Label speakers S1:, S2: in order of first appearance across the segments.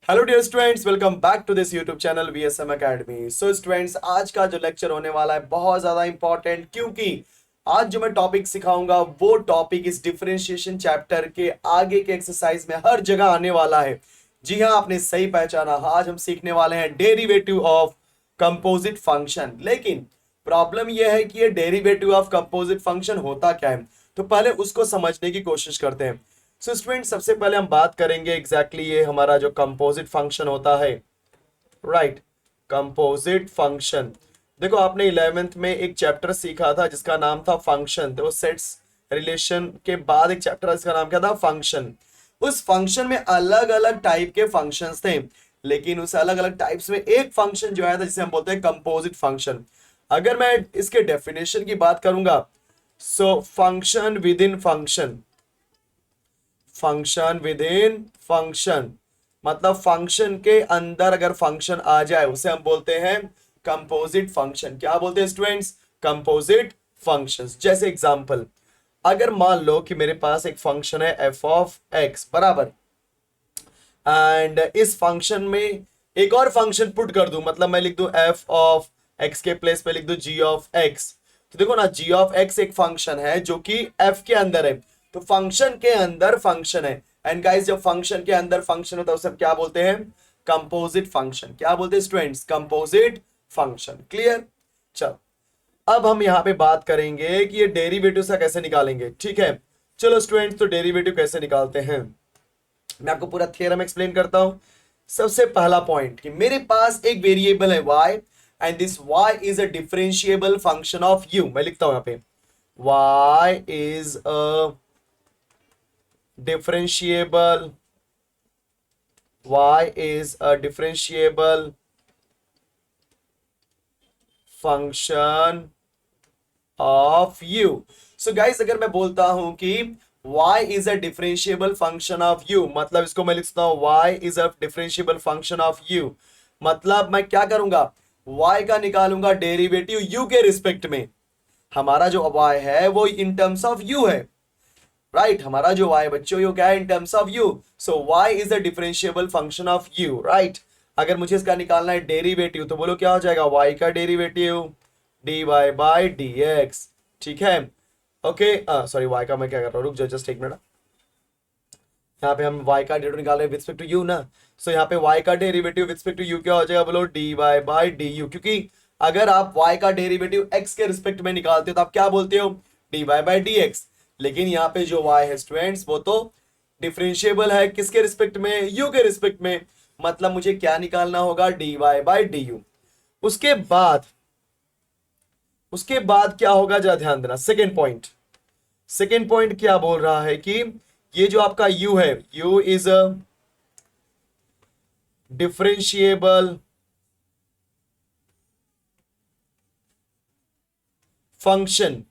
S1: Hello dear students, welcome back to this YouTube channel VSM academy. So students, आज का जो lecture होने वाला है बहुत ज्यादा इंपॉर्टेंट, क्योंकि आज जो मैं टॉपिक सिखाऊंगा वो टॉपिक इस डिफरेंशिएशन चैप्टर के आगे के एक्सरसाइज में हर जगह आने वाला है। जी हाँ, आपने सही पहचाना। आज हम सीखने वाले हैं डेरिवेटिव ऑफ कंपोजिट फंक्शन। लेकिन प्रॉब्लम यह है कि ये डेरिवेटिव ऑफ कंपोजिट फंक्शन होता क्या है, तो पहले उसको समझने की कोशिश करते हैं। सो स्टूडेंट, सबसे पहले हम बात करेंगे एग्जैक्टली ये हमारा जो कंपोजिट फंक्शन होता है। Right, composite function. देखो, आपने 11th में एक चैप्टर सीखा था जिसका नाम था फंक्शन। तो सेट्स रिलेशन के बाद एक चैप्टर है जिसका नाम क्या था, फंक्शन। उस फंक्शन में अलग अलग टाइप के फंक्शंस थे, लेकिन उस अलग अलग टाइप्स में एक फंक्शन जो आया था जिसे हम बोलते हैं कंपोजिट फंक्शन। अगर मैं इसके डेफिनेशन की बात करूंगा, so function with in function, function with in function मतलब फंक्शन के अंदर अगर फंक्शन आ जाए उसे हम बोलते हैं कंपोजिट फंक्शन। क्या बोलते हैं स्टूडेंट्स? Composite functions. जैसे एग्जांपल, अगर मान लो कि मेरे पास एक फंक्शन है एफ ऑफ एक्स बराबर, एंड इस फंक्शन में एक और फंक्शन पुट कर दूं, मतलब मैं लिख दूं एफ ऑफ एक्स के प्लेस पे लिख दूं जी ऑफ एक्स। तो देखो ना, जी ऑफ एक्स एक फंक्शन है जो कि एफ के अंदर है, तो फंक्शन के अंदर फंक्शन है। एंड गाइस, जब फंक्शन के अंदर फंक्शन होता है उसे हम क्या बोलते हैं? Composite function. क्या बोलते हैं स्टूडेंट्स? Composite function. क्लियर? चलो, अब हम यहां पे बात करेंगे कि ये डेरिवेटिव से कैसे निकालेंगे। ठीक है, चलो स्टूडेंट्स, तो डेरिवेटिव कैसे निकालते हैं मैं आपको पूरा थ्योरम एक्सप्लेन करता हूं। सबसे पहला पॉइंट कि मेरे पास एक वेरिएबल है y, and this y is a differentiable function of u। मैं लिखता हूं यहां पे y is a differentiable, y is a differentiable function of u। so guys, अगर मैं बोलता हूं कि y is a differentiable function of u, मतलब इसको मैं लिखता हूं y is a differentiable function of u, मतलब मैं क्या करूंगा? y का निकालूंगा डेरिवेटिव u के रिस्पेक्ट में। हमारा जो y है वो इन टर्म्स ऑफ u है। राइट, हमारा जो y बच्चों ये क्या है? In terms of u। So y is a differentiable function of u। Right, अगर मुझे इसका निकालना है डेरिवेटिव, तो बोलो क्या हो जाएगा? y का डेरिवेटिव dy बाई dx। ठीक है, ओके। सॉरी, y का मैं क्या कर रहा हूँ, रुक जाओ जस्ट एक मिनट। यहाँ पे हम y का डेरिवेटिव निकाल रहे हैं विद रिस्पेक्ट टू u ना। सो यहाँ पे y का derivative with respect to u क्या हो जाएगा? बोलो dy बाई du। क्योंकि अगर आप y का डेरिवेटिव x के रिस्पेक्ट में निकालते हो तो आप क्या बोलते हो? dy by dx। लेकिन यहाँ पे जो y है स्टूडेंट्स, वो तो डिफरेंशिएबल है किसके रिस्पेक्ट में? u के रिस्पेक्ट में। मतलब मुझे क्या निकालना होगा? dy by du। उसके बाद क्या होगा? जरा ध्यान देना। सेकेंड पॉइंट, क्या बोल रहा है कि ये जो आपका u है, u is a differentiable function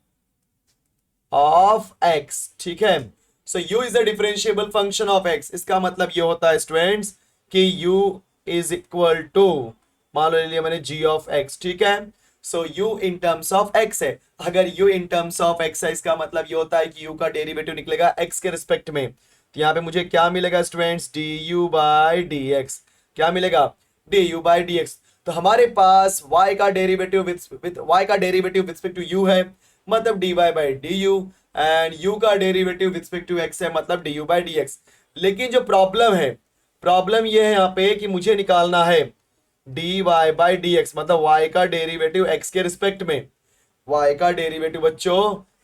S1: of x। ठीक है, सो u is a differentiable function of x। इसका मतलब ये होता है स्टूडेंट्स कि u इज इक्वल टू, मान लो ले लिया मैंने g ऑफ x। ठीक है, सो u in terms of x है। अगर u in terms of x है, इसका मतलब ये होता है कि u का डेरिवेटिव निकलेगा x के रिस्पेक्ट में। तो यहाँ पे मुझे क्या मिलेगा स्टूडेंट्स? du by dx। क्या मिलेगा? du by dx। तो हमारे पास y का डेरिवेटिव विद y का derivative with respect to u है, मतलब dy by du, and u का derivative with respect to x है, मतलब du बाई dx। लेकिन जो प्रॉब्लम है, प्रॉब्लम ये है यहाँ पे कि मुझे निकालना है dy बाई dx, मतलब y का डेरिवेटिव x के रिस्पेक्ट में। y का डेरिवेटिव बच्चों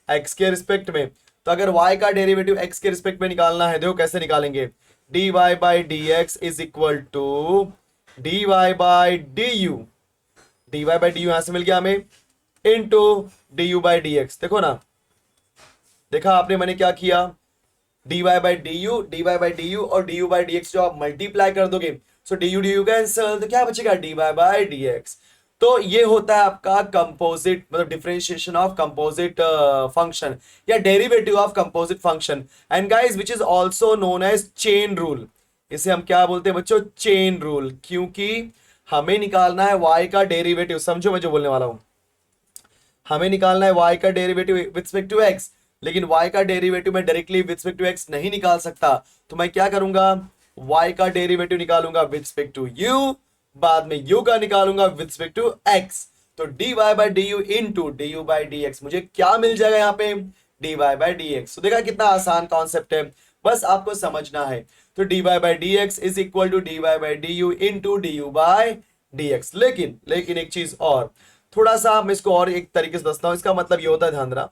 S1: x के रिस्पेक्ट में। तो अगर y का डेरिवेटिव x के रिस्पेक्ट में निकालना है, देखो कैसे निकालेंगे। dy by dx is equal to dy by du। dy by du यहां से मिल गया हमें, इनटू du बाई dx। देखो ना, देखा आपने मैंने क्या किया? dy बाई du और du बाई dx जो आप मल्टीप्लाई कर दोगे, सो du कैंसल, तो क्या बचेगा? dy by dx। तो ये होता है आपका कंपोजिट, मतलब डिफरेंशिएशन ऑफ कंपोजिट फंक्शन या derivative of composite function, and guys which is also known as chain rule. इसे हम क्या बोलते हैं बच्चों? Chain rule. क्योंकि हमें निकालना है y का डेरिवेटिव, समझो मैं जो बोलने वाला हूं। हमें निकालना है y का derivative with respect to x, लेकिन y का डेरिवेटिव मैं directly with respect to x नहीं निकाल सकता। तो मैं क्या करूंगा? y का डेरिवेटिव निकालूंगा विद रिस्पेक्ट टू u, बाद में u का निकालूंगा विद रिस्पेक्ट टू x। तो dy by d u into d u by D x, मुझे क्या मिल जाएगा यहाँ पे, dy बाई डी एक्स। तो देखा कितना आसान कॉन्सेप्ट है, बस आपको समझना है। तो dy by D x is equal to dy by d u into d u by D x. लेकिन एक चीज और, थोड़ा सा मैं इसको और एक तरीके से दसता हूं। इसका मतलब ये होता है, ध्यान देना,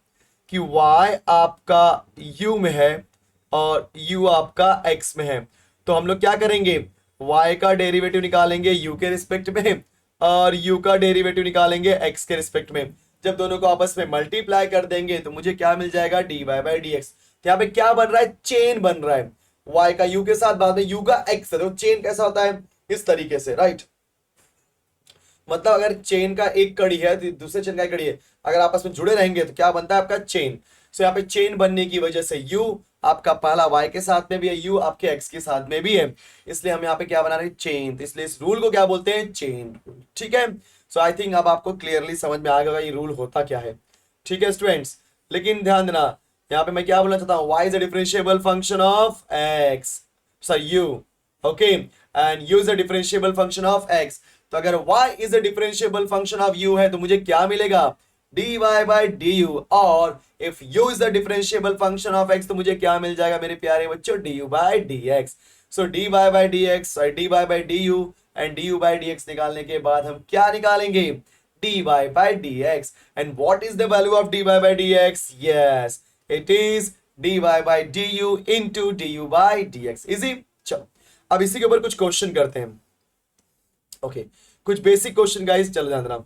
S1: कि y आपका u में है और u आपका x में है। तो हम लोग क्या करेंगे, y का डेरिवेटिव निकालेंगे u के रिस्पेक्ट में और u का डेरिवेटिव निकालेंगे x के रिस्पेक्ट में। जब दोनों को आपस में मल्टीप्लाई कर देंगे तो मुझे क्या मिल जाएगा, dy बाई डी एक्स। तो यहाँ पे क्या बन रहा है, चेन बन रहा है, y का u के साथ, बाद में u का x है। तो चेन कैसा होता है, इस तरीके से, राइट। मतलब अगर चेन का एक कड़ी है तो दूसरे चेन का एक कड़ी है, अगर आपस में जुड़े रहेंगे तो क्या बनता है आपका, चेन। सो यहाँ पे चेन बनने की वजह से u आपका पहला y के साथ में भी है, u आपके x के साथ में भी है, इसलिए हम यहाँ पे क्या बना रहे हैं, चेन। तो इसलिए इस रूल को क्या बोलते हैं, चेन। ठीक है, सो आई थिंक अब आपको क्लियरली समझ में आ गया ये रूल होता क्या है। ठीक है स्टूडेंट्स, लेकिन ध्यान देना, यहाँ पे मैं क्या बोलना चाहता हूँ, y is a differentiable function of x, sorry u, okay, and u is a differentiable function of x। तो अगर y is a differentiable function of u है तो मुझे क्या मिलेगा, dy बाई डी यू। और if u is the differentiable function of x तो मुझे क्या मिल जाएगा मेरे प्यारे बच्चों, du by D x. So dy by D X, dy by d you and du by D x निकालने के बाद हम क्या निकालेंगे, dy by D x. And what is the value of dy by D x, yes it is dy by d u into du by D x. Easy. चलो अब इसी के ऊपर कुछ क्वेश्चन करते हैं। ओके, कुछ बेसिक क्वेश्चन गाइस, चल जाना।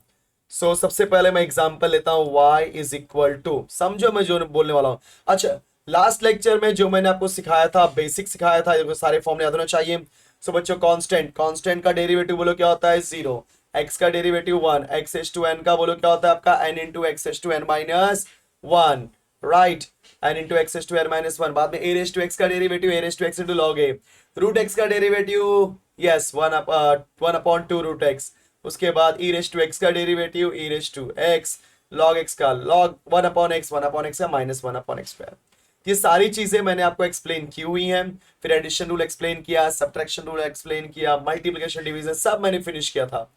S1: सो सबसे पहले मैं एग्जांपल लेता हूं, y इज इक्वल टू, समझो मैं जो बोलने वाला हूं। अच्छा, लास्ट लेक्चर में जो मैंने आपको सिखाया था, बेसिक सिखाया था, जो सारे फॉर्मूले याद होना चाहिए। सो बच्चों, कांस्टेंट का डेरिवेटिव बोलो क्या होता है, 0। x का derivative 1, x h to n का बोलो क्या होता है आपका, n into x h to n minus 1, right, n into x h to n minus 1। बाद में a रेज टू x का derivative a raise to x into log a। Root x का derivative, yes, 1 upon 2 root x। उसके बाद e raise to x का derivative e raise to x, log x का log 1 upon x का minus 1 upon x square. ये सारी चीजें मैंने आपको एक्सप्लेन की हुई हैं। फिर एडिशन रूल एक्सप्लेन किया, सब्ट्रैक्शन रूल एक्सप्लेन किया, मल्टीप्लिकेशन डिवीजन सब मैंने फिनिश किया था।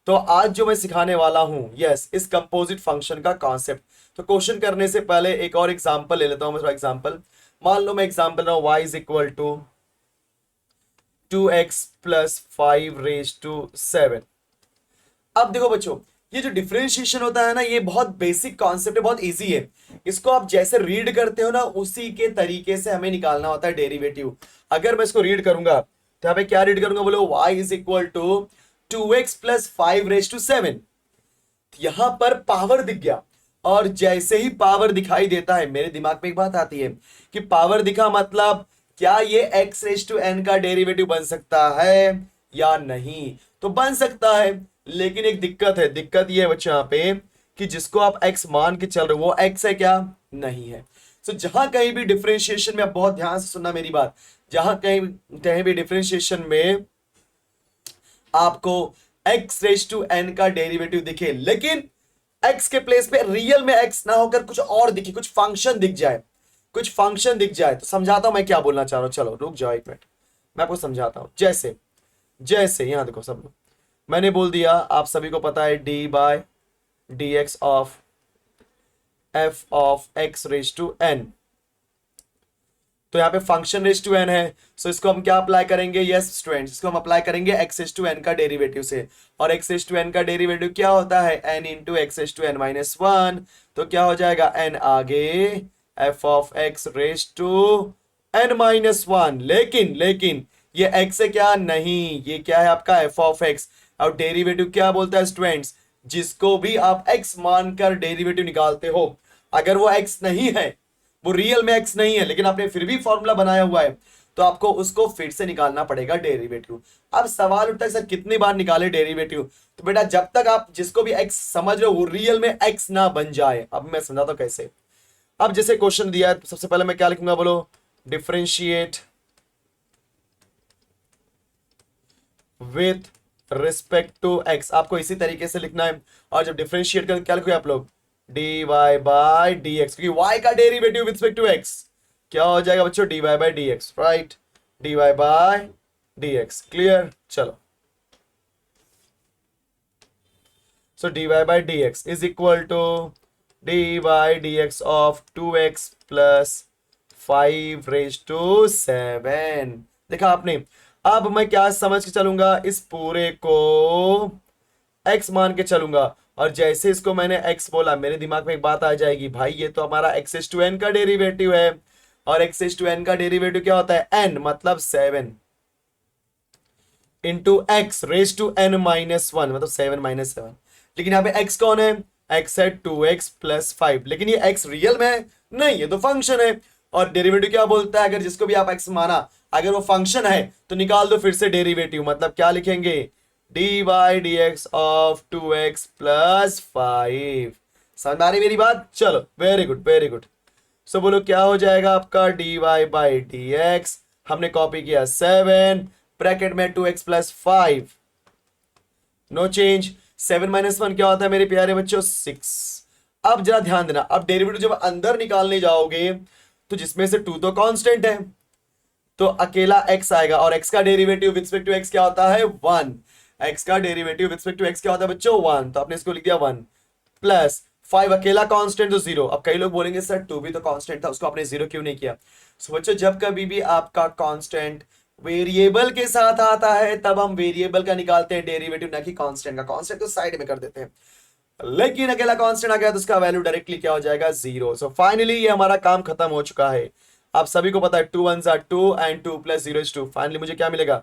S1: तो आज जो मैं सिखाने वाला हूं, यस, इस कंपोजिट फंक्शन का कॉन्सेप्ट। तो क्वेश्चन करने से पहले एक और एग्जांपल ले लेता हूं मैं। एग्जांपल मान लो, मैं एग्जांपल रहा हूं, y is equal to 2x plus 5 raise to 7। अब देखो बच्चों, ये जो डिफरेंशिएशन होता है ना, ये बहुत बेसिक कॉन्सेप्ट है, बहुत इजी है। इसको आप जैसे रीड करते हो ना, उसी के तरीके से हमें निकालना होता है डेरिवेटिव। अगर मैं इसको रीड करूंगा तो यहाँ पे क्या रीड करूंगा, बोलो y is equal to 2x plus 5 raise to 7। यहां पर पावर दिख गया, और जैसे ही पावर दिखाई देता है मेरे दिमाग में एक बात आती है कि पावर दिखा मतलब क्या ये x रेज टू n का डेरिवेटिव बन सकता है या नहीं। तो बन सकता है, लेकिन एक दिक्कत है। दिक्कत ये है बच्चों यहाँ पे कि जिसको आप x मान के चल रहे हो वो x है क्या, नहीं है। सो जहां कहीं भी डिफरेंशिएशन में, आप बहुत ध्यान से सुनना मेरी बात, जहां कहीं भी डिफरेंशिएशन में आपको x रेज टू n का डेरिवेटिव दिखे, लेकिन x के प्लेस पे रियल में x ना होकर कुछ और दिखे, कुछ फंक्शन दिख जाए, तो समझाता हूं मैं क्या बोलना चाह रहा हूं। चलो रुक जाओ एक मिनट, मैं आपको समझाता हूं। जैसे यहां देखो सब लोग, मैंने बोल दिया, आप सभी को पता है d by d x of f of x raise to n. तो यहाँ पे फंक्शन रेज टू एन है, सो इसको हम क्या अप्लाई करेंगे, यस स्टूडेंट्स, इसको हम अप्लाई करेंगे एक्स रेज टू एन का डेरिवेटिव से। और एक्स रेज टू एन का डेरिवेटिव क्या होता है, n into x raise to n minus 1। तो क्या हो जाएगा, एन आगे f of x raise to n minus 1। लेकिन ये एक्स है क्या, नहीं, ये क्या है आपका एफ ऑफ एक्स। और डेरिवेटिव क्या बोलता है स्टूडेंट्स, जिसको भी आप x मानकर डेरिवेटिव निकालते हो, अगर वो x नहीं है, वो रियल में x नहीं है, लेकिन आपने फिर भी फॉर्मूला बनाया हुआ है, तो आपको उसको फिर से निकालना पड़ेगा डेरिवेटिव। अब सवाल उठता है सर कितनी बार निकाले डेरिवेटिव। तो बेटा जब तक आप जिसको भी x समझ रहे हो वो रियल में x ना बन जाए। अब मैं समझाता हूं कैसे। अब जैसे क्वेश्चन दिया है, सबसे पहले मैं क्या लिखूंगा, बोलो differentiate with respect to x। आपको इसी तरीके से लिखना है। और जब डिफरेंशिएट कर क्या लिखोगे आप लोग, dy बाई डी एक्स, क्योंकि y का derivative with respect to x क्या हो जाएगा बच्चों, dy by D x, right, dy by dx। Clear? चलो, so dy by dx is equal to dy dx of 2x plus 5 raised to 7। देखा आपने? अब मैं क्या समझ के चलूंगा, इस पूरे को x मान के चलूंगा, और जैसे इसको मैंने x बोला मेरे दिमाग में एक बात आ जाएगी, भाई ये तो हमारा x इज टू n का डेरिवेटिव है, और x इज टू n का डेरिवेटिव क्या होता है? n मतलब 7 into x raise to n minus 1 मतलब 7 माइनस 7। लेकिन यहाँ पे x कौन है? x है 2x प्लस 5, लेकिन ये x रियल में है? नहीं, ये तो फंक्शन है। और डेरिवेटिव क्या बोलता है? अगर जिसको भी आप x माना, अगर वो फंक्शन है तो निकाल दो फिर से डेरिवेटिव। मतलब क्या लिखेंगे? D y d x of 2x plus 5। समझ आ रही मेरी बात? चलो, very good very good. So बोलो क्या हो जाएगा आपका? D y by D x, हमने कॉपी किया 7 ब्रैकेट में 2x plus 5, no change. 7 minus 1 क्या होता है मेरे प्यारे बच्चों? 6। अब जरा ध्यान देना, अब डेरिवेटिव जब अंदर निकालने जाओगे तो जिसमें से 2 तो कांस्टेंट है, तो अकेला x आएगा, और x का derivative with respect to x क्या होता है? 1। x का derivative with respect to x क्या होता है बच्चों? 1। तो आपने इसको लिख दिया 1 प्लस 5, अकेला कांस्टेंट तो 0। अब कई लोग बोलेंगे सर 2 भी तो कांस्टेंट था, उसको आपने 0 क्यों नहीं किया? सो बच्चों, जब कभी भी आपका कांस्टेंट वेरिएबल के साथ आता है तब हम वेरिएबल का निकालते हैं डेरिवेटिव, ना कि कांस्टेंट का। कांस्टेंट तो साइड में कर देते हैं, लेकिन अकेला कांस्टेंट आ गया तो उसका वैल्यू डायरेक्टली क्या हो जाएगा? 0। सो फाइनली ये हमारा काम खत्म हो चुका है। आप सभी को पता है 2 1 2 एंड 2 प्लस 0 इज 2। फाइनली मुझे क्या मिलेगा?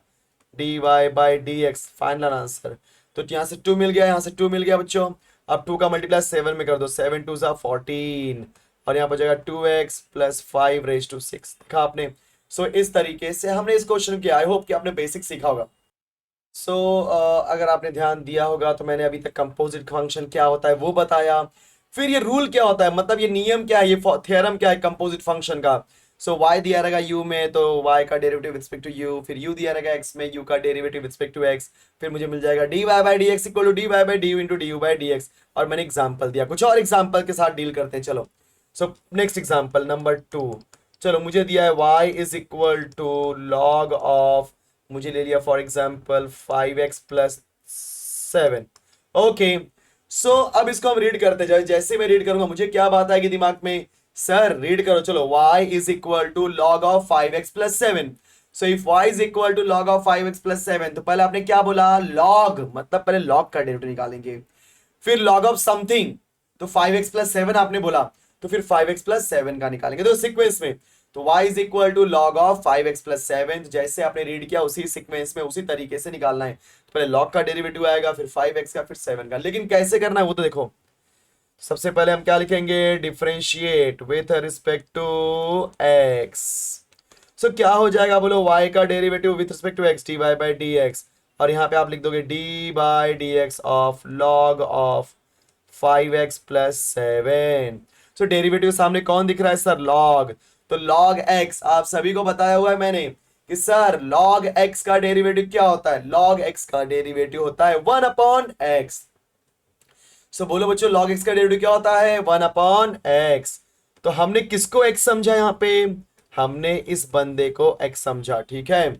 S1: D y by D x, final answer. तो यहाँ से 2 मिल गया, यहाँ से 2 मिल गया बच्चों। अब 2 का मल्टीप्लाई 7 में कर दो, 7 2 जा 14, और यहाँ पर जाएगा 2x प्लस 5 रेज टू 6। देखा आपने? सो इस तरीके से हमने इस क्वेश्चन किया। आई होप कि आपने बेसिक सीखा होगा। सो अगर आपने ध्यान दिया होगा तो मैंने अभी तक कंपोजिट फंक्शन क्या होता है वो बताया, फिर ये रूल क्या होता है, मतलब ये नियम क्या है, ये थ्योरम क्या है कंपोजिट फंक्शन का। सो y दिया रहेगा u में, तो y का derivative with respect to u, फिर u दिया रहेगा x में, u का derivative with respect to x, फिर मुझे मिल जाएगा dy by dx equal to dy by du into du by dx। और मैंने एग्जांपल दिया, कुछ और एग्जांपल के साथ डील करते हैं। चलो, सो नेक्स्ट एग्जांपल नंबर 2। चलो, मुझे दिया है y is equal to log of, मुझे ले लिया for example 5x plus 7। Okay, so अब इसको हम रीड करते जाए। जैसे मैं रीड करूंगा मुझे क्या बात आएगी दिमाग में? सर रीड करो। चलो, y is equal to log of 5x plus 7। So if y is equal to log of 5x plus 7, तो पहले आपने क्या बोला? लॉग, मतलब पहले लॉग का डेरिवेटिव निकालेंगे, फिर लॉग ऑफ समथिंग, तो 5x प्लस 7 आपने बोला, तो फिर 5x प्लस 7 का निकालेंगे, तो सीक्वेंस में। तो y is equal to log of 5x plus 7, जैसे आपने रीड किया उसी सीक्वेंस में उसी तरीके से निकालना है। तो पहले लॉग का डेरिवेटिव आएगा, फिर 5x का, फिर 7 का। लेकिन कैसे करना है वो तो देखो। सबसे पहले हम क्या लिखेंगे? Differentiate with respect to x। सो क्या हो जाएगा बोलो? y का derivative with respect to x dy by dx, और यहाँ पे आप लिख दोगे d by D x of log of 5x plus 7। So derivative सामने कौन दिख रहा है सर? लॉग। तो लॉग x आप सभी को बताया हुआ है मैंने कि सर लॉग x का डेरिवेटिव क्या होता है? लॉग x का डेरिवेटिव होता है 1 अपॉन x। सो बोलो बच्चों, लॉग x का डेरिवेटिव क्या होता है? 1 अपॉन x। तो हमने किसको x समझा यहाँ पे? हमने इस बंदे को x समझा, ठीक है?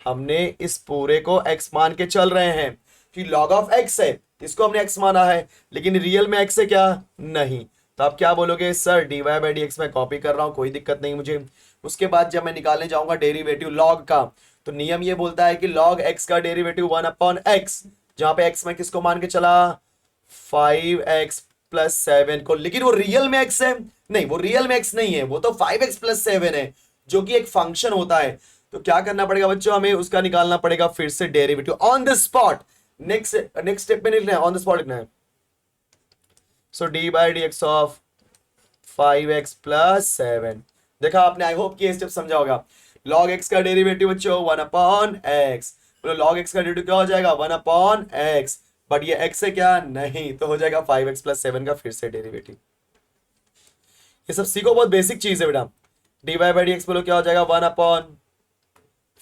S1: हमने इस पूरे को x मान के चल रहे हैं कि लॉग ऑफ x है, इसको हमने x माना है, लेकिन रियल में x है क्या? नहीं। तो आप क्या बोलोगे? Sir d y by D x में कॉपी कर रहा हूं, कोई दिक्कत नहीं मुझे। उसके बाद जब मैं निकालने जाऊंगा डेरिवेटिव लॉग का, तो नियम ये बोलता है कि लॉग x का डेरिवेटिव 1 अपॉन x, जहां पे x में किसको मान के चला? 5x प्लस 7 को। लेकिन वो रियल में x है? नहीं, वो रियल में x नहीं है, वो तो 5x प्लस 7 है, जो कि एक फंक्शन होता है। तो क्या करना पड़ेगा बच्चों? हमें उसका निकालना पड़ेगा फिर से derivative on the spot. Next step में लिखना है, ऑन द स्पॉट लिखना है। So d by D x of 5x plus 7। देखा आपने? आई होप कि ये स्टेप समझा होगा। लॉग x का डेरिवेटिव बच्चों 1 अपॉन x, बोलो लॉग x का डेरिवेटिव क्या हो जाएगा? 1 अपॉन x, बट ये x है क्या? नहीं, तो हो जाएगा 5x प्लस 7 का फिर से डेरिवेटिव। ये सब सीखो, बहुत बेसिक चीज है बेटा। D y by D x बोलो क्या हो जाएगा? 1 अपॉन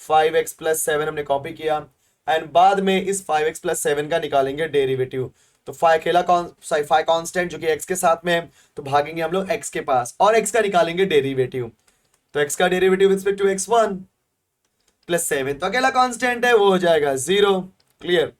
S1: 5x प्लस 7 हमने कॉपी किया, एंड बाद में इस 5x प्लस 7 का निकालेंगे डेरिवेटिव। तो 5 अकेला 5 कांस्टेंट जो कि x के साथ में है, तो भागेंगे हम लोग x के पास और x का निकालेंगे डेरिवेटिव। तो x का derivative with respect to x1, plus 7, तो अकेला कांस्टेंट है वो हो जाएगा 0। क्लियर।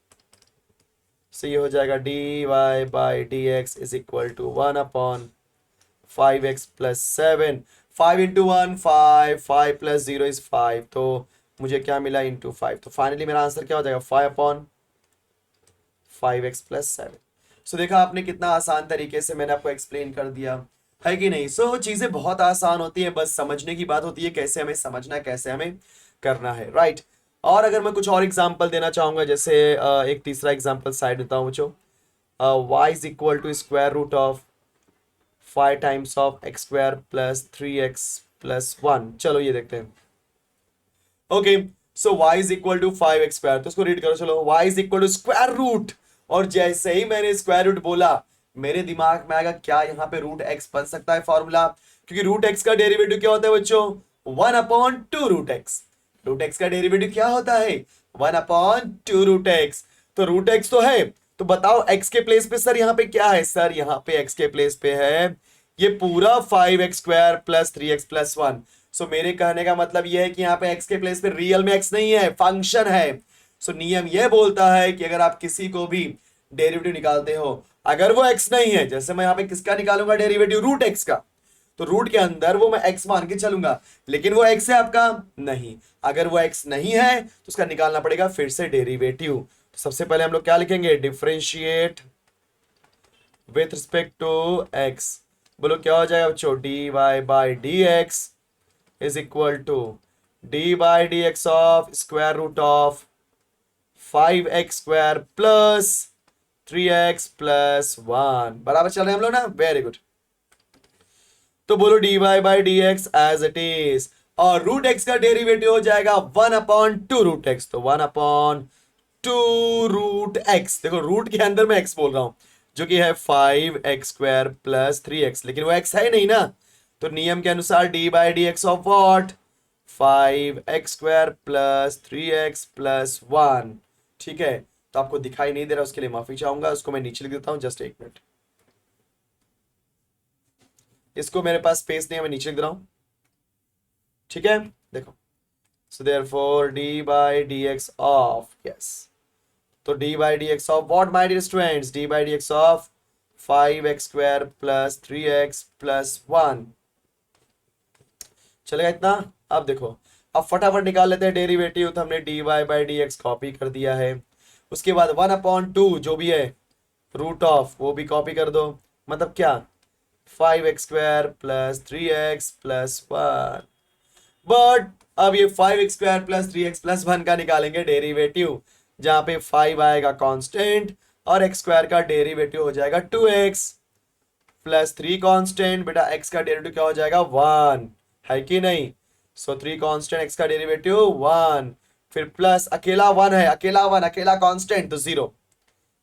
S1: सो ये हो जाएगा dy by D x is equal to 1/5x plus 7। 5 into 1 5, 5 plus 0 is 5, तो मुझे क्या मिला इंटू 5, तो फाइनली मेरा आंसर क्या हो जाएगा 5/5x प्लस 7। सो देखा आपने कितना आसान तरीके से मैंने आपको एक्सप्लेन कर दिया है कि नहीं। सो चीजें बहुत आसान होती है, बस समझने की बात होती है कैसे हमें समझना है, कैसे हमें करना है, राइट। और अगर मैं कुछ और एग्जांपल देना चाहूंगा, जैसे एक तीसरा एग्जांपल साइड देता हूँ बच्चों, y is equal to square root of 5 times of x square plus 3x plus 1। चलो ये देखते हैं। Okay, so y is equal to 5x square, तो इसको रीड करो। चलो y is equal to square root, और जैसे ही मैंने स्क्वायर रूट बोला मेरे दिमाग में आएगा क्या यहाँ पे रूट x बन सकता है फॉर्मूला, क्योंकि रूट x का डेरिवेटिव क्या होता है बच्चों 1/2 रूट x। रूट x का डेरिवेटिव क्या होता है 1/2 रूट x। तो रूट x तो है, तो बताओ x के प्लेस पे सर यहाँ पे क्या है, सर यहाँ पे x के प्लेस पे है ये पूरा 5x square plus 3x plus 1। सो मेरे कहने का मतलब ये है कि यहाँ पे x के प्लेस पे रियल में x नहीं है, फंक्शन है। सो नियम यह बोलता है कि अगर आप किसी को भी डेरिवेटिव निकालते हो, अगर वो x नहीं है, जैसे मैं यहाँ पे किसका निकालूंगा डेरिवेटिव रूट x का, तो रूट के अंदर वो मैं x मान के चलूंगा, लेकिन वो x है आपका नहीं। अगर वो x नहीं है तो उसका निकालना पड़ेगा फिर से डेरिवेटिव। तो सबसे पहले हम लोग क्या लिखेंगे, differentiate with respect to x। बोलो क्या हो जाएगा बच्चों, dy by D x is equal to D by D x of square root of 5x square plus 3x plus 1। बराबर चल रहे हैं हम लोग ना, वेरी गुड। तो बोलो dy by D x as it is, और रूट x का डेरिवेटिव हो जाएगा 1/2 रूट x, तो 1/2 रूट x। देखो रूट के अंदर मैं x बोल रहा हूं जो कि है 5x स्क्वायर प्लस 3x, लेकिन वो x है नहीं ना, तो नियम के अनुसार D by D x of what 5x square plus 3x plus 1। ठीक है, तो आपको दिखाई नहीं दे रहा उसके लिए माफी चाहूंगा, उसको मैं नीचे लिख देता हूं, जस्ट एक मिनट। इसको मेरे पास स्पेस नहीं है, मैं नीचे लिख दे रहा हूं। ठीक है, देखो, so therefore d by D x of, yes, तो d by D x of what my dear students, d by D x of 5x square plus 3x plus 1। चलेगा इतना। अब देखो, अब फटाफट निकाल लेते हैं डेरिवेटिव। तो हमने d y by D x copy कर दिया है, उसके बाद 1/2 जो भी है रूट ऑफ वो भी कॉपी कर दो, मतलब क्या 5x square plus 3x plus 1। But अब ये 5x square plus 3x plus 1 का निकालेंगे डेरिवेटिव, जहां पे 5 आएगा कांस्टेंट और x स्क्वायर का डेरिवेटिव हो जाएगा 2x प्लस 3 कांस्टेंट, बेटा x का डेरिवेटिव क्या हो जाएगा 1, है कि नहीं। सो 3 कांस्टेंट x का डेरिवेटिव 1, फिर प्लस अकेला 1 है, अकेला 1 अकेला कांस्टेंट तो 0।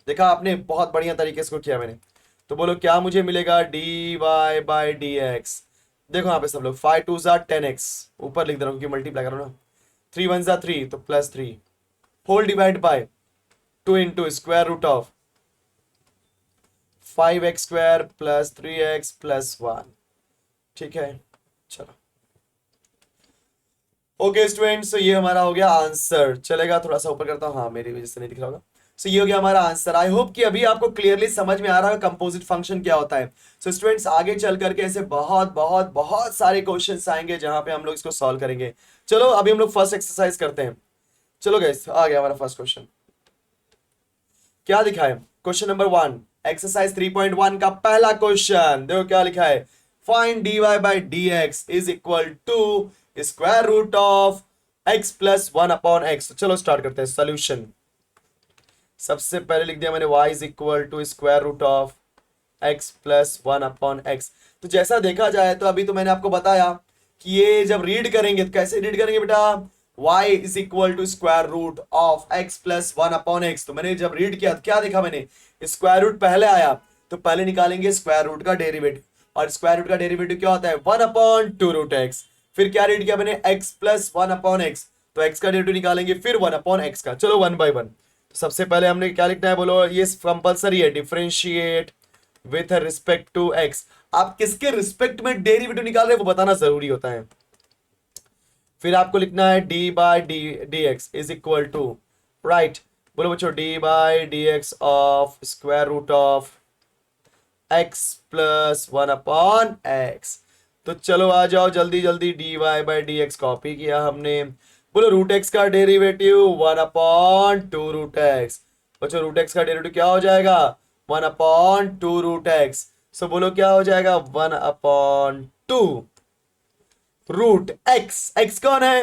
S1: देखा आपने, बहुत बढ़िया तरीके से किया मैंने। तो बोलो क्या मुझे मिलेगा, d y by D x. देखो यहाँ पे सब लोग 5 2 ज़ा 10x ऊपर लिख दे रहा हूँ क्योंकि मल्टीप्लाई करो ना, 3 1 ज़ा 3 तो plus 3 whole divide by 2 into square root of 5x square plus 3x plus 1। ठीक है, चलो ओके स्टूडेंट्स, तो ये हमारा हो गया आंसर। चलेगा, थोड़ा सा ऊपर करता हूँ, हाँ मेरी वजह से नहीं दिख रहा होगा। सो ये हो गया हमारा आंसर। आई होप कि अभी आपको क्लियरली समझ में आ रहा है कंपोजिट फंक्शन क्या होता है। सो स्टूडेंट्स आगे चल करके ऐसे बहुत बहुत बहुत सारे क्वेश्चंस आएंगे जहां पे हम लोग इसको सॉल्व करेंगे। चलो अभी हम लोग फर्स्ट एक्सरसाइज करते हैं। चलो गाइस, आ गया हमारा फर्स्ट क्वेश्चन। क्या लिखा है, क्वेश्चन नंबर 1 एक्सरसाइज 3.1 का पहला क्वेश्चन। देखो क्या लिखा है, find dy by D x is equal to square root of x plus 1/x। चलो स्टार्ट करते हैं सोल्यूशन। सबसे पहले लिख दिया मैंने y is equal to square root of x plus 1/x। तो जैसा देखा जाए तो अभी तो मैंने आपको बताया कि ये जब रीड करेंगे तो कैसे रीड करेंगे बेटा, y is equal to square root of x plus 1/x। तो मैंने जब रीड किया तो क्या देखा मैंने, स्क्वायर रूट पहले आया तो पहले निकालेंगे स्क्वायर रूट का डेरिवेटिव, और स्क्वायर रूट का डेरिवेटिव क्या होता है 1/2 रूट x। फिर क्या रीड किया मैंने, x प्लस 1/x, तो x का डेरिवेटिव निकालेंगे फिर 1/x का। चलो 1 बाय 1। तो सबसे पहले हमने क्या लिखना है, बोलो, ये कंपलसरी है, differentiate with respect to x। आप किसके रिस्पेक्ट में डेरिवेटिव निकाल रहे हैं वो बताना जरूरी होता है। फिर आपको लिखना है d by D x is equal to, right, बोलो बच्चों, d by D x of square root of x plus one upon x. तो चलो आ जाओ जल्दी जल्दी, d y by D x copy किया हमने, बोलो रूट एक्स का derivative one upon two root x. बच्चों रूट एक्स का डेरिवेटिव क्या हो जाएगा, one upon two root x. So बोलो क्या हो जाएगा, one upon two root x. X कौन है,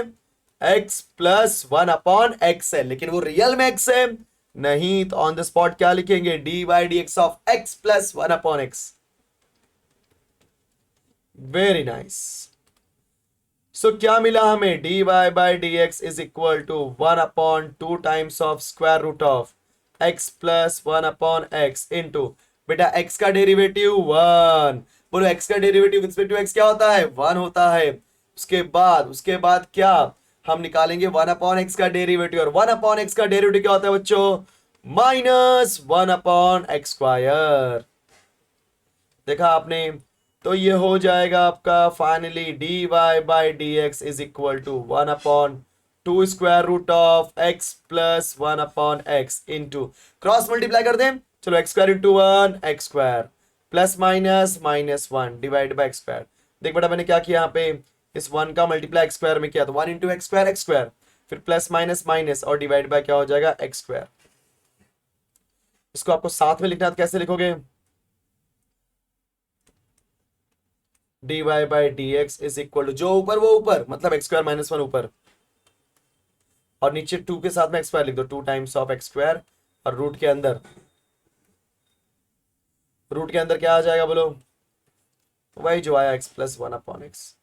S1: x plus one upon x है, लेकिन वो रियल में एक्स है नहीं, तो ऑन द स्पॉट क्या लिखेंगे, d by D x of x plus one upon x. Very nice. So क्या मिला हमें, d y by D x is equal to one upon two times of square root of x plus one upon x into, बेटा x का derivative one, बोलो x का derivative with respect to x क्या होता है, one होता है। उसके बाद क्या हम निकालेंगे, वन अपॉन एक्स का डेरिवेटिव, और वन अपॉन एक्स का डेरिवेटिव क्या होता है बच्चों, minus one upon x square. देखा आपने, तो ये हो जाएगा आपका finally d y by D x is equal to one upon two square root of x plus one upon x into, cross multiply कर दें, चलो x square into one x square plus minus minus one divide by x square. देख बेटा मैंने क्या किया यहाँ पे, इस वन का मल्टीप्लाई एक्स स्क्वायर में किया, तो वन इंटू एक्स स्क्वायर, फिर प्लस माइनस माइनस और डिवाइड बाय क्या हो जाएगा, एक्स स्क्वायर। इसको आपको साथ में लिखना है तो कैसे लिखोगे, d y by D x is equal to, जो ऊपर वो ऊपर, मतलब एक्स स्क्वायर माइनस वन ऊपर, और नीचे टू के साथ में एक्स स्क्वायर लिख दो, two times of x square, और रूट के अंदर क्या आ जाएगा बोलो, वही जो आया x plus one upon x.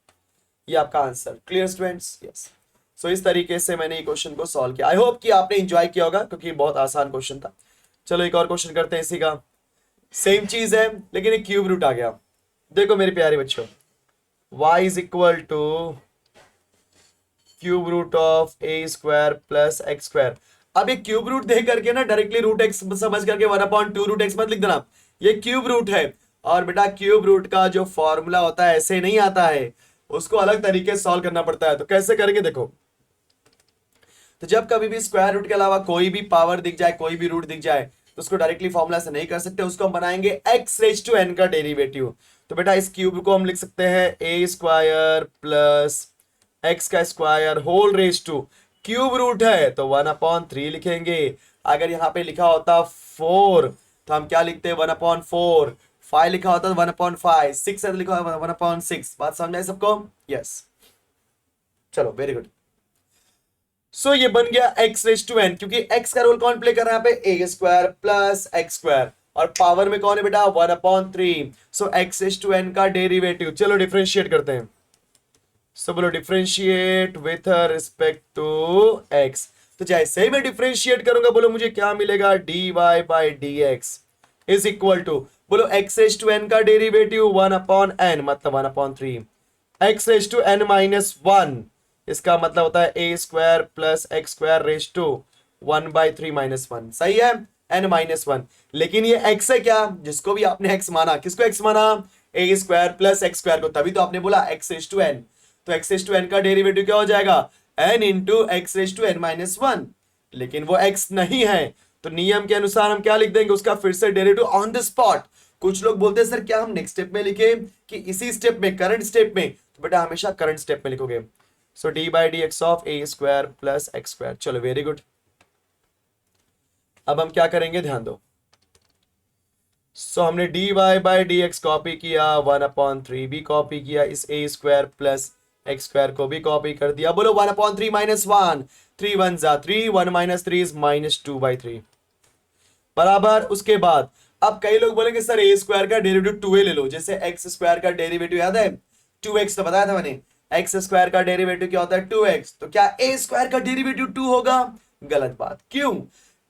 S1: ये आपका आंसर। Clear students, yes. सो इस तरीके से मैंने ये क्वेश्चन को सॉल्व किया। आई होप कि आपने एंजॉय किया होगा, क्योंकि बहुत आसान क्वेश्चन था। चलो एक और क्वेश्चन करते हैं इसी का, सेम चीज है लेकिन एक क्यूब रूट आ गया। देखो मेरे प्यारे बच्चों, y is equal to cube root of a square plus x square. अब ये क्यूब रूट देख करके ना डायरेक्टली रूट एक्स समझ करके one upon two root x मत लिख देना, ये क्यूब रूट है। और बेटा क्यूब रूट का जो फॉर्मूला होता है ऐसे नहीं आता है, उसको अलग तरीके से सॉल्व करना पड़ता है। तो कैसे करेंगे देखो, तो जब कभी भी स्क्वायर रूट के अलावा कोई भी पावर दिख जाए, कोई भी रूट दिख जाए, तो उसको डायरेक्टली फॉर्मूला से नहीं कर सकते, उसको हम बनाएंगे x रेज टू n का डेरिवेटिव। तो बेटा इस क्यूब को हम लिख सकते हैं ए स्क्वायर प्लस एक्स का square whole raise to, cube root है तो वन अपॉन थ्री लिखेंगे। अगर यहाँ पे लिखा होता फोर तो हम क्या लिखते हैं, वन अपॉन फोर। फाइव लिखा होता है वन अपॉन फाइव, सिक्स है तो लिखा होता वन अपॉन सिक्स। बात समझ में सबको, यस। चलो वेरी गुड। सो ये बन गया x रेज टू n, क्योंकि x का रोल कौन प्ले कर रहा है यहाँ पे, a square plus x square, और पावर में कौन है बेटा, one upon three. So x raise to n का डेरिवेटिव, चलो डिफरेंशिएट करते हैं। सो बोलो differentiate with respect to x। तो जैसे ही मैं डिफरेंशिएट करूंगा बोलो मुझे क्या मिलेगा, d y by D x is equal to, बोलो x रेज टू n का डेरिवेटिव वन अपॉन n, मतलब one upon three, x raise to n minus one, इसका मतलब होता है A square plus x square raise to one by three minus one. सही है, N minus one. लेकिन ये एक्स है क्या, जिसको भी आपने एक्स माना, किसको एक्स माना, a square plus x square को, तभी तो आपने बोला एक्स रेज टू एन। तो एक्स रेज टू एन का डेरिवेटिव क्या हो जाएगा, n into x raise to n minus one. लेकिन वो एक्स नहीं है, तो नियम के अनुसार हम क्या लिख देंगे, उसका फिर से डेरिवेटिव ऑन द स्पॉट। कुछ लोग बोलते हैं सर क्या हम नेक्स्ट स्टेप में लिखे कि इसी स्टेप में, करंट स्टेप में, तो बेटा हमेशा करंट स्टेप में लिखोगे। So d by D x of a square plus x square. चलो वेरी गुड। अब हम क्या करेंगे ध्यान दो। सो हमने d y by D x copy किया, वन अपॉन थ्री भी कॉपी किया, इस a square plus x square को भी कॉपी कर दिया। बोलो one upon three minus one, three one जा three, one minus three is minus two by three बराबर। उसके बाद अब कई लोग बोलेंगे सर ए स्क्वायर का डेरिवेटिव टू ए ले लो, जैसे एक्स स्क्वायर का डेरिवेटिव याद है टू एक्स, तो बताया था मैंने एक्स स्क्वायर का डेरिवेटिव क्या होता है, टू एक्स। तो क्या ए स्क्वायर का डेरिवेटिव टू होगा, गलत बात। क्यों,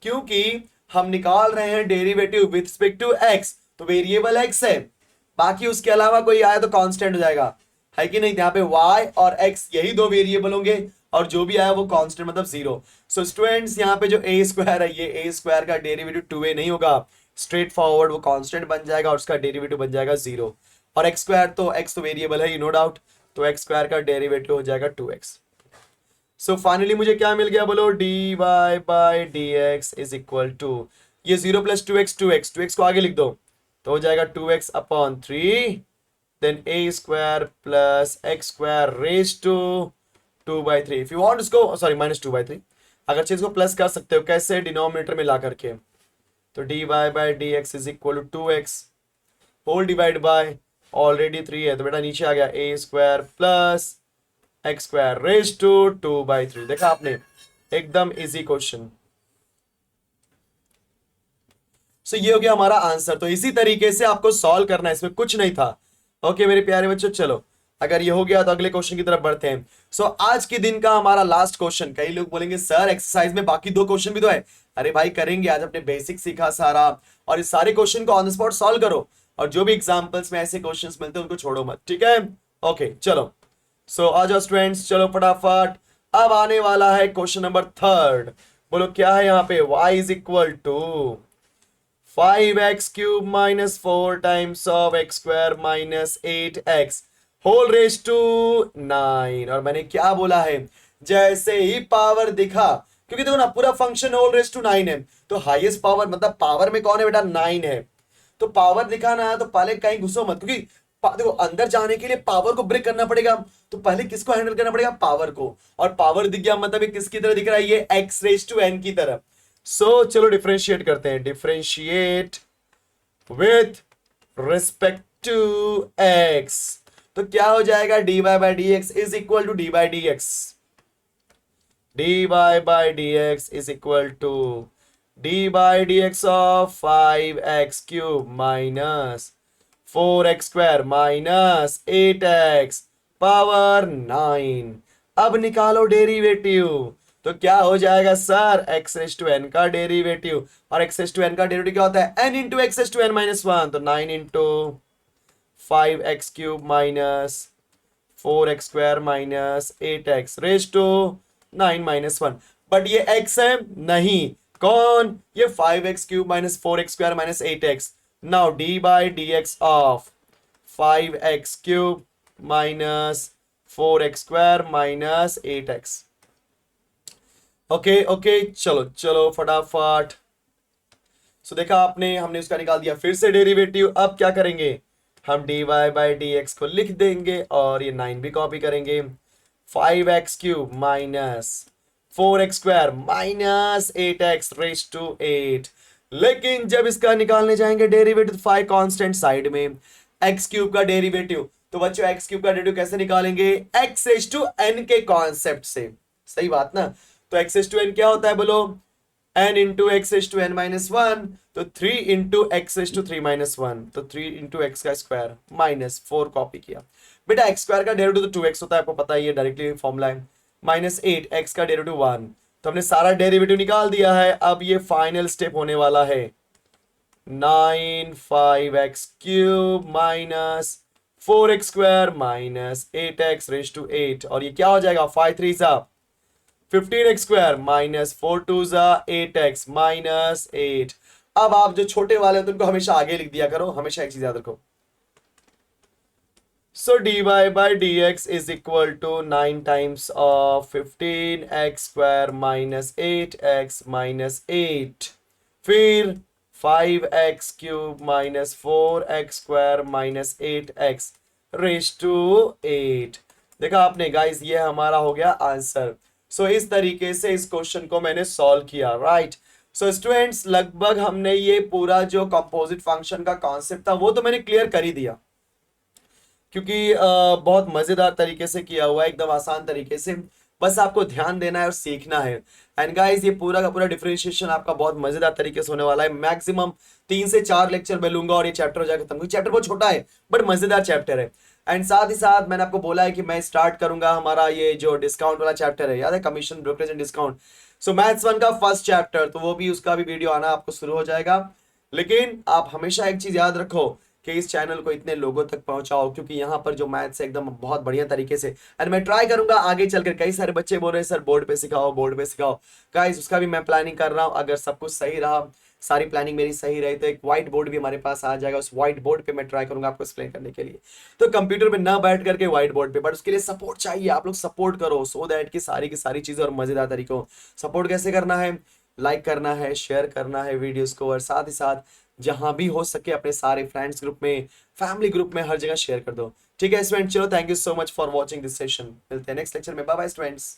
S1: क्योंकि हम निकाल रहे हैं derivative with respect to x, तो वेरिएबल एक्स है, बाकी उसके अलावा कोई आया तो कांस्टेंट हो जाएगा, है कि नहीं। यहाँ पे y और x यही दो वेरिएबल होंगे, और जो भी आया वो कांस्टेंट मतलब जीरो। सो स्टूडेंट्स यहाँ पे जो ए स्क्वायर है, ये ए स्क्वायर का डेरिवेटिव टू ए नहीं होगा, स्ट्रेट फॉरवर्ड वो कांस्टेंट बन जाएगा और उसका डेरिवेटिव बन जाएगा जीरो। और एक्स स्क्वायर तो एक्स तो वेरिएबल है, नो डाउट, तो एक्स स्क्वायर का डेरिवेटिव हो जाएगा टू एक्स। सो फाइनली मुझे क्या मिल गया बोलो, dy by D x is equal to, ये 0 प्लस 2x को आगे लिख दो तो हो जाएगा 2x upon 3 then a square plus x square raise to 2/3। If you want इसको सॉरी -2/3, अगर चीज को प्लस कर सकते हो कैसे, डिनोमिनेटर में ला करके, तो dy by D x is equal to 2x whole divide by already 3 है तो बेटा नीचे आ गया a square plus x square raise to 2/3। देखा आपने, एकदम इजी क्वेश्चन। सो ये हो गया हमारा आंसर। तो इसी तरीके से आपको सॉल्व करना है, इसमें कुछ नहीं था। ओके मेरे प्यारे बच्चों, चलो अगर ये हो गया तो अगले क्वेश्चन की तरफ बढ़ते हैं। सो आज के दिन का हमारा लास्ट क्वेश्चन, कई लोग बोलेंगे सर एक्सरसाइज में बाकी 2 क्वेश्चन भी तो है। अरे भाई करेंगे, आज अपने बेसिक सीखा सारा, और इस सारे क्वेश्चन को ऑन द स्पॉट सॉल्व करो, और जो भी एग्जाम्पल्स में ऐसे क्वेश्चंस मिलते हैं उनको छोड़ो मत, ठीक है। ओके चलो, सो आ जाओ स्टूडेंट्स, चलो फटाफट। अब आने वाला है क्वेश्चन नंबर 3। बोलो क्या है यहाँ पे, y is equal to 5x cube minus 4 times of x square minus 8x whole raise to 9। और मैंने क्या बोला है, जैसे ही पावर दिखा, क्योंकि देखो ना पूरा फंक्शन होल रेज टू 9 है, तो हाईएस्ट पावर मतलब पावर में कौन है बेटा, 9 है। तो पावर दिखाना है तो पहले कहीं घुसो मत, क्योंकि देखो अंदर जाने के लिए पावर को ब्रेक करना पड़ेगा, तो पहले किसको हैंडल करना पड़ेगा, पावर को। और पावर दिख गया मतलब ये किसकी तरह दिख रहा है, ये x रेज टू n की तरह। सो चलो डिफरेंशिएट करते हैं, differentiate with respect to x। तो क्या हो जाएगा, dy by D x is equal to D by D X, dy by D x is equal to D by D x of 5x cube minus 4x square minus 8x power 9। अब निकालो derivative, तो क्या हो जाएगा sir, x raise to n का derivative, और x raise to n का derivative क्या होता है, n into x raise to n minus 1, तो 9 into 5x cube minus 4x square minus 8x raise to 9 minus 1। But ये x है नहीं, कौन, ये 5x cube minus 4x square minus 8x। Now d by D x of 5x cube minus 4x square minus 8x। Okay okay चलो चलो फटाफट। सो देखा आपने, हमने उसका निकाल दिया फिर से डेरिवेटिव। अब क्या करेंगे, हम dy बाई डी एक्स को लिख देंगे और ये 9 भी कॉपी करेंगे। 5x cube minus 4x square minus 8x raise to 8। लेकिन जब इसका निकालने जाएंगे डेरिवेटिव, 5 कांस्टेंट साइड में, x क्यूब का डेरिवेटिव, तो बच्चों x क्यूब का डेरिवेटिव कैसे निकालेंगे, x रेज टू n के कॉन्सेप्ट से, सही बात ना। तो x रेज टू n क्या होता है बोलो, n into x raise to n minus 1, तो 3 into x raise to 3 minus 1, तो 3 इंटू एक्स का स्क्वायर माइनस 4 कॉपी किया। बेटा एक्स स्क्वायर का डेरिवेटिव तो 2x होता है, आपको पता ही है, डायरेक्टली फॉर्मूला है। माइनस 8 एक्स का डेरिवेटिव 1, तो हमने सारा डेरिवेटिव निकाल दिया है। अब ये फाइनल स्टेप होने वाला है, 9 5x cube minus 4x square minus 8x raise to 8, और ये क्या हो जाएगा, 5 3 सा 15x स्क्वायर माइनस 4 2 सा 8x माइनस 8। अब आप जो छोटे वाले हो तो उनको हमेशा आगे लिख दिया करो, हमेशा एक चीज याद रखो। So dy by dx is equal to 9 times of 15x square minus 8x minus 8, फिर 5x cube minus 4x square minus 8x raise to 8। देखा आपने गाइस, ये हमारा हो गया आंसर। सो इस तरीके से इस क्वेश्चन को मैंने सॉल्व किया, राइट। सो स्टूडेंट्स लगभग हमने ये पूरा जो कंपोजिट फंक्शन का कॉन्सेप्ट था वो तो मैंने क्लियर कर ही दिया, क्योंकि बहुत मजेदार तरीके से किया हुआ है, एकदम आसान तरीके से, बस आपको ध्यान देना है और सीखना है। एंड गाइस ये पूरा का पूरा डिफरेंशिएशन आपका बहुत मजेदार तरीके से होने वाला है। मैक्सिमम 3 से 4 लेक्चर मैं लूंगा और ये चैप्टर हो जाएगा खत्म। चैप्टर बहुत छोटा है बट मजेदार चैप्टर है। एंड साथ ही साथ मैंने आपको बोला है कि मैं स्टार्ट करूंगा हमारा ये जो डिस्काउंट वाला चैप्टर है, याद है, commission brokerage and discount. So maths 1 का फर्स्ट चैप्टर, तो वो भी उसका भी वीडियो आना आपको शुरू हो जाएगा। लेकिन आप हमेशा एक चीज याद रखो कि इस चैनल को इतने लोगों तक पहुंचाओ, क्योंकि यहाँ पर जो मैथ्स है एकदम बहुत बढ़िया तरीके से, एंड मैं ट्राई करूंगा आगे चलकर। कई सारे बच्चे बोल रहे हैं सर बोर्ड पे सिखाओ, बोर्ड पे सिखाओ। गाइस उसका भी मैं प्लानिंग कर रहा हूँ। अगर सब कुछ सही रहा, सारी प्लानिंग मेरी सही रही, तो एक व्हाइट बोर्ड भी हमारे पास आ जाएगा। उस व्हाइट बोर्ड पे मैं ट्राई करूंगा आपको एक्सप्लेन करने के लिए। तो कंप्यूटर पे ना बैठ करके व्हाइट बोर्ड पे, बट उसके लिए सपोर्ट चाहिए। आप लोग सपोर्ट करो सो दैट की सारी चीजें और मजेदार तरीकों। सपोर्ट कैसे करना है? लाइक करना है, शेयर करना है वीडियोस को, और साथ ही साथ जहां भी हो सके अपने सारे फ्रेंड्स ग्रुप में, फैमिली ग्रुप में, हर जगह शेयर कर दो। ठीक है स्टूडेंट, चलो thank you so much for watching this session. मिलते हैं नेक्स्ट लेक्चर में। Bye bye students.